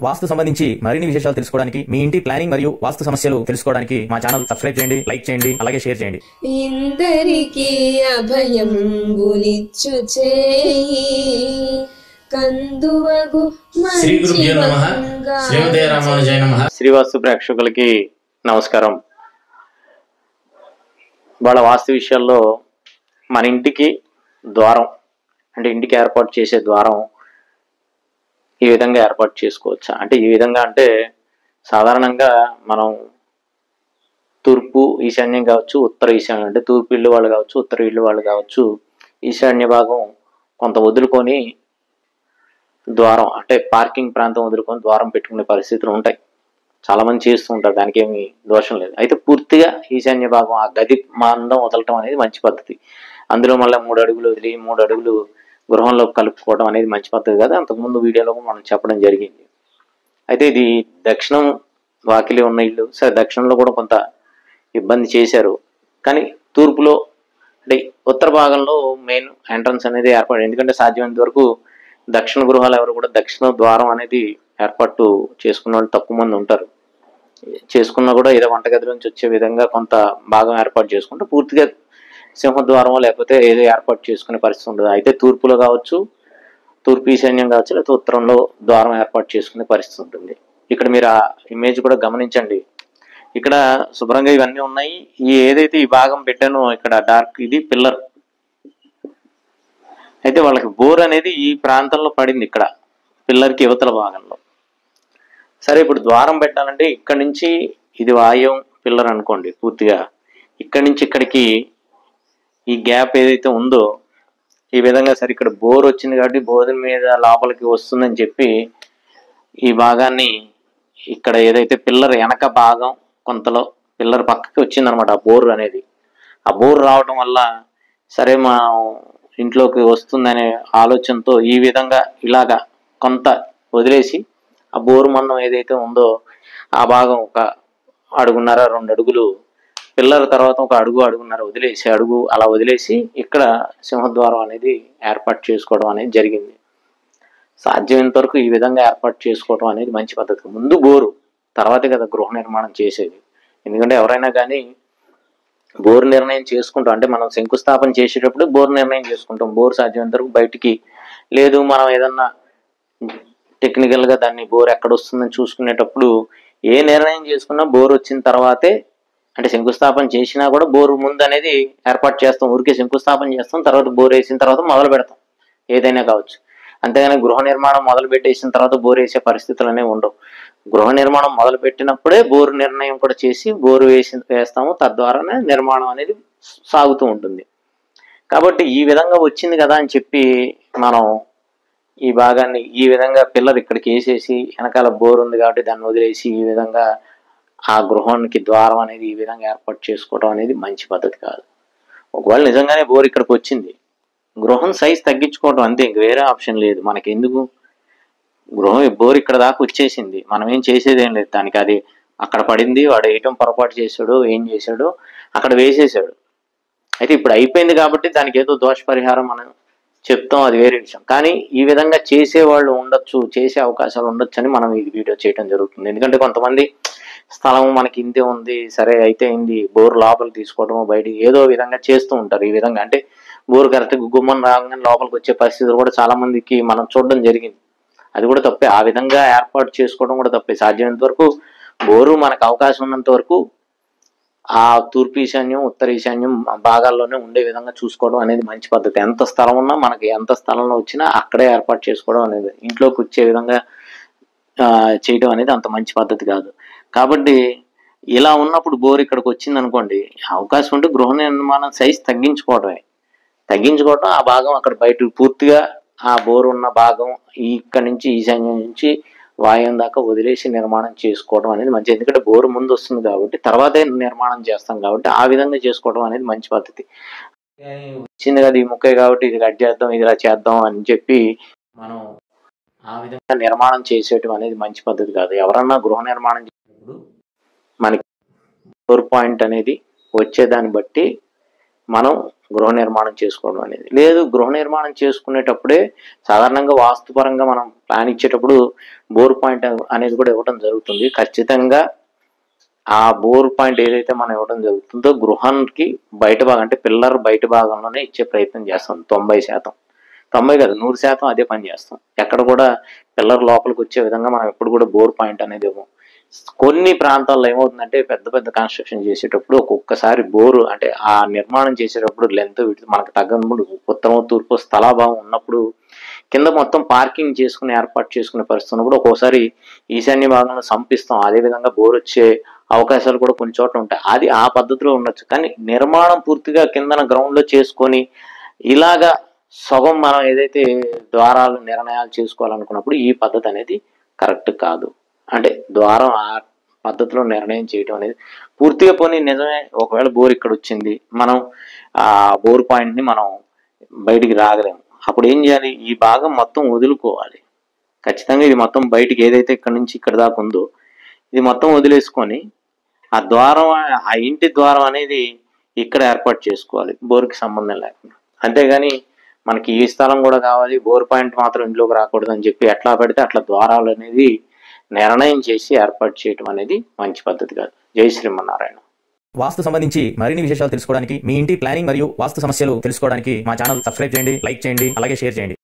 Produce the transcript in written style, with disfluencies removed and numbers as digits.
వాస్తు సంబంధించి మరిన్ని విశేషాలు తెలుసుకోవడానికి, మీ ఇంటి ప్లానింగ్ మరియు వాస్తు సమస్యలు తెలుసుకోవడానికి మా ఛానల్ సబ్స్క్రైబ్ చేయండి, లైక్ చేయండి, అలాగే షేర్ చేయండి. ఇందరికీ అభయంబునిచ్చు చేయి కందువగు శ్రీ గురుభ్యో నమః. శ్రీమతే రామానుజాయ నమః. శ్రీవాస్తు ప్రేక్షకులకి నమస్కారం. వాళ్ళ వాస్తు విషయాల్లో మన ఇంటికి ద్వారం అంటే ఇంటికి ఏర్పాటు చేసే ద్వారం ఈ విధంగా ఏర్పాటు చేసుకోవచ్చా అంటే ఈ విధంగా అంటే సాధారణంగా మనం తూర్పు ఈశాన్యం కావచ్చు, ఉత్తర ఈశాన్యం అంటే తూర్పు ఇల్లు వాళ్ళు కావచ్చు, ఉత్తర ఇల్లు వాళ్ళు కావచ్చు, ఈశాన్య భాగం కొంత వదులుకొని ద్వారం అంటే పార్కింగ్ ప్రాంతం వదులుకొని ద్వారం పెట్టుకునే పరిస్థితులు ఉంటాయి. చాలా మంది చేస్తూ ఉంటారు, దానికి ఏమి దోషం లేదు. అయితే పూర్తిగా ఈశాన్య భాగం ఆ గది మందం వదలటం అనేది మంచి పద్ధతి. అందులో మళ్ళీ 3 అడుగులు వదిలి 3 అడుగులు గృహంలో కలుపుకోవడం అనేది మంచి పద్ధతి కదా. అంతకుముందు వీడియోలో మనం చెప్పడం జరిగింది. అయితే ఇది దక్షిణం వాకిలి ఉన్న ఇల్లు, సరే దక్షిణంలో కూడా కొంత ఇబ్బంది చేశారు, కానీ తూర్పులో అంటే ఉత్తర భాగంలో మెయిన్ ఎంట్రన్స్ అనేది ఏర్పడింది. ఎందుకంటే సాధ్యమైనంత వరకు దక్షిణ గృహాలు ఎవరు కూడా దక్షిణ ద్వారం అనేది ఏర్పాటు చేసుకున్న వాళ్ళు తక్కువ మంది ఉంటారు. చేసుకున్నా కూడా ఏదో వంటగది నుంచి వచ్చే విధంగా కొంత భాగం ఏర్పాటు చేసుకుంటే పూర్తిగా సింహద్వారం లేకపోతే ఏదో ఏర్పాటు చేసుకునే పరిస్థితి ఉండదు. అయితే తూర్పులో కావచ్చు, తూర్పు ఈశాన్యం కావచ్చు, లేకపోతే ఉత్తరంలో ద్వారం ఏర్పాటు చేసుకునే పరిస్థితి ఉంటుంది. ఇక్కడ మీరు ఆ ఇమేజ్ కూడా గమనించండి. ఇక్కడ శుభ్రంగా ఇవన్నీ ఉన్నాయి. ఈ ఏదైతే ఈ భాగం పెట్టానో ఇక్కడ డార్క్ ఇది పిల్లర్. అయితే వాళ్ళకి బోర్ అనేది ఈ ప్రాంతంలో పడింది, ఇక్కడ పిల్లర్కి యువతల భాగంలో. సరే ఇప్పుడు ద్వారం పెట్టాలంటే ఇక్కడ నుంచి ఇది వాయుం పిల్లర్ అనుకోండి, పూర్తిగా ఇక్కడి నుంచి ఇక్కడికి ఈ గ్యాప్ ఏదైతే ఉందో ఈ విధంగా సరే ఇక్కడ బోర్ వచ్చింది కాబట్టి బోర్ మీద లోపలికి వస్తుందని చెప్పి ఈ భాగాన్ని ఇక్కడ ఏదైతే పిల్లర్ వెనక భాగం కొంతలో పిల్లర్ పక్కకి వచ్చిందనమాట ఆ బోర్ అనేది. ఆ బోర్ రావడం వల్ల సరే మా ఇంట్లోకి వస్తుందనే ఆలోచనతో ఈ విధంగా ఇలాగా కొంత వదిలేసి ఆ బోరు మందం ఏదైతే ఉందో ఆ భాగం 1 అడుగున్నర 2 అడుగులు పిల్లర్ తర్వాత 1 అడుగు అడుగున్నర వదిలేసి అడుగు అలా వదిలేసి ఇక్కడ సింహద్వారం అనేది ఏర్పాటు చేసుకోవడం అనేది జరిగింది. సాధ్యమైనంత వరకు ఈ విధంగా ఏర్పాటు చేసుకోవడం అనేది మంచి పద్ధతి. ముందు బోరు, తర్వాతే కదా గృహ నిర్మాణం చేసేది. ఎందుకంటే ఎవరైనా కానీ బోర్ నిర్ణయం చేసుకుంటాం అంటే మనం శంకుస్థాపన చేసేటప్పుడు బోర్ నిర్ణయం చేసుకుంటాం. బోర్ సాధ్యమైనంత వరకు బయటికి లేదు, మనం ఏదన్నా టెక్నికల్గా దాన్ని బోర్ ఎక్కడ వస్తుందని చూసుకునేటప్పుడు ఏ నిర్ణయం చేసుకున్నా బోర్ వచ్చిన తర్వాతే, అంటే శంకుస్థాపన చేసినా కూడా బోరు ముందు అనేది ఏర్పాటు చేస్తాం. ఊరికే శంకుస్థాపన చేస్తాం, తర్వాత బోర్ వేసిన తర్వాత మొదలు పెడతాం ఏదైనా కావచ్చు. అంతేగాని గృహ నిర్మాణం మొదలు పెట్టేసిన తర్వాత బోర్ వేసే పరిస్థితులు అనేవి ఉండవు. గృహ నిర్మాణం మొదలు పెట్టినప్పుడే బోరు నిర్ణయం కూడా చేసి బోరు వేస్తాము, తద్వారానే నిర్మాణం అనేది సాగుతూ ఉంటుంది. కాబట్టి ఈ విధంగా వచ్చింది కదా అని చెప్పి మనం ఈ భాగాన్ని ఈ విధంగా పిల్లర్ ఇక్కడికి వేసేసి వెనకాల బోర్ ఉంది కాబట్టి దాన్ని వదిలేసి ఈ విధంగా ఆ గృహానికి ద్వారం అనేది ఈ విధంగా ఏర్పాటు చేసుకోవడం అనేది మంచి పద్ధతి కాదు. ఒకవేళ నిజంగానే బోర్ ఇక్కడికి వచ్చింది, గృహం సైజ్ తగ్గించుకోవడం అంతే, ఇంక వేరే ఆప్షన్ లేదు మనకి. ఎందుకు, గృహం బోర్ ఇక్కడ దాకా వచ్చేసింది, మనం ఏం చేసేది ఏం లేదు దానికి. అది అక్కడ పడింది, వాడు వేయటం పొరపాటు చేశాడు, ఏం చేశాడు అక్కడ వేసేసాడు. అయితే ఇప్పుడు అయిపోయింది కాబట్టి దానికి ఏదో దోష పరిహారం మనం చెప్తాం, అది వేరే విషయం. కానీ ఈ విధంగా చేసేవాళ్ళు ఉండొచ్చు, చేసే అవకాశాలు ఉండొచ్చు అని మనం ఈ వీడియో చేయడం జరుగుతుంది. ఎందుకంటే కొంతమంది స్థలం మనకి ఇంతే ఉంది, సరే అయితే అయింది, బోర్ లోపలికి తీసుకోవడం బయటికి ఏదో విధంగా చేస్తూ ఉంటారు. ఈ విధంగా అంటే బోర్ కరెక్ట్గా గుమ్మం రాగానే లోపలికి వచ్చే పరిస్థితులు కూడా చాలా మందికి మనం చూడడం జరిగింది. అది కూడా తప్పే. ఆ విధంగా ఏర్పాటు చేసుకోవడం కూడా తప్పే. సాధ్యమైనంత వరకు బోరు మనకు అవకాశం ఉన్నంత వరకు ఆ తూర్పు ఈశాన్యం ఉత్తర ఈశాన్యం భాగాల్లోనే ఉండే విధంగా చూసుకోవడం అనేది మంచి పద్ధతి. ఎంత స్థలం ఉన్నా మనకి ఎంత స్థలంలో వచ్చినా అక్కడే ఏర్పాటు చేసుకోవడం అనేది, ఇంట్లోకి వచ్చే విధంగా చేయడం అనేది అంత మంచి పద్ధతి కాదు. కాబట్టి ఇలా ఉన్నప్పుడు బోర్ ఇక్కడికి వచ్చింది అనుకోండి, అవకాశం ఉంటే గృహ నిర్మాణం సైజ్ తగ్గించుకోవడం ఆ భాగం అక్కడ బయట పూర్తిగా ఆ బోర్ ఉన్న భాగం ఇక్కడ నుంచి ఈశాన్యం నుంచి వాయుం దాకా వదిలేసి నిర్మాణం చేసుకోవడం అనేది మంచిది. ఎందుకంటే బోరు ముందు వస్తుంది కాబట్టి తర్వాతే నిర్మాణం చేస్తాం కాబట్టి ఆ విధంగా చేసుకోవడం అనేది మంచి పద్ధతి. వచ్చింది కదా ఈ ముక్కే కాబట్టి ఇది కట్ చేద్దాం, ఇది ఇలా చేద్దాం అని చెప్పి మనం ఆ విధంగా నిర్మాణం చేసేయటం అనేది మంచి పద్ధతి కాదు. ఎవరన్నా గృహ నిర్మాణం చేసేటప్పుడు మనకి బోర్ పాయింట్ అనేది వచ్చేదాన్ని బట్టి మనం గృహ నిర్మాణం చేసుకోవడం అనేది. లేదు, గృహ నిర్మాణం చేసుకునేటప్పుడే సాధారణంగా వాస్తుపరంగా మనం ప్లాన్ ఇచ్చేటప్పుడు బోర్ పాయింట్ అనేది కూడా ఇవ్వడం జరుగుతుంది. ఖచ్చితంగా ఆ బోర్ పాయింట్ ఏదైతే మనం ఇవ్వడం జరుగుతుందో గృహానికి బయట భాగం అంటే పిల్లర్ బయట భాగంలోనే ఇచ్చే ప్రయత్నం చేస్తాం. 90%, 90 కాదు 100% అదే పని చేస్తాం. ఎక్కడ కూడా పిల్లర్ లోపలికి వచ్చే విధంగా మనం ఎప్పుడు కూడా బోర్ పాయింట్ అనేది ఇవ్వం. కొన్ని ప్రాంతాల్లో ఏమవుతుందంటే పెద్ద పెద్ద కన్స్ట్రక్షన్ చేసేటప్పుడు ఒక్కొక్కసారి బోరు అంటే ఆ నిర్మాణం చేసేటప్పుడు లెంత్ మనకు తగ్గనప్పుడు ఉత్తరం తూర్పు స్థలాభావం ఉన్నప్పుడు కింద మొత్తం పార్కింగ్ చేసుకుని ఏర్పాటు చేసుకునే పరిస్థితి ఉన్నప్పుడు ఒక్కోసారి ఈశాన్య భాగంలో సంపిస్తాం. అదేవిధంగా బోర్ వచ్చే అవకాశాలు కూడా కొన్ని చోట్ల ఉంటాయి. అది ఆ పద్ధతిలో ఉండొచ్చు. కానీ నిర్మాణం పూర్తిగా కిందన గ్రౌండ్ లో చేసుకొని ఇలాగా సగం మనం ఏదైతే ద్వారాలు నిర్ణయాలు చేసుకోవాలనుకున్నప్పుడు ఈ పద్ధతి అనేది కరెక్ట్ కాదు. అంటే ద్వారం ఆ పద్ధతిలో నిర్ణయం చేయడం అనేది పూర్తిగా పోనీ నిజమే. ఒకవేళ బోర్ ఇక్కడ వచ్చింది, మనం ఆ బోర్ పాయింట్ ని మనం బయటికి రాగలేము. అప్పుడు ఏం చేయాలి? ఈ భాగం మొత్తం వదులుకోవాలి. ఖచ్చితంగా ఇది మొత్తం బయటికి ఏదైతే ఇక్కడ నుంచి ఇక్కడ దాకా ఉందో ఇది మొత్తం వదిలేసుకొని ఆ ద్వారం ఆ ఇంటి ద్వారం అనేది ఇక్కడ ఏర్పాటు చేసుకోవాలి, బోర్కి సంబంధం లేకుండా. అంతేగాని మనకి ఈ స్థలం కూడా కావాలి, బోర్ పాయింట్ మాత్రం ఇంట్లోకి రాకూడదు అని చెప్పి ఎట్లా పెడితే అట్లా ద్వారాలు అనేది నిర్ణయం చేసి ఏర్పాటు చేయడం అనేది మంచి పద్ధతి కాదు. జై శ్రీమన్నారాయణ. వాస్తు సంబంధించి మరిన్ని విశేషాలు తెలుసుకోవడానికి, మీ ఇంటి ప్లానింగ్ మరియు వాస్తు సమస్యలు తెలుసుకోవడానికి మా ఛానల్ సబ్స్క్రైబ్ చేయండి, లైక్ చేయండి, అలాగే షేర్ చేయండి.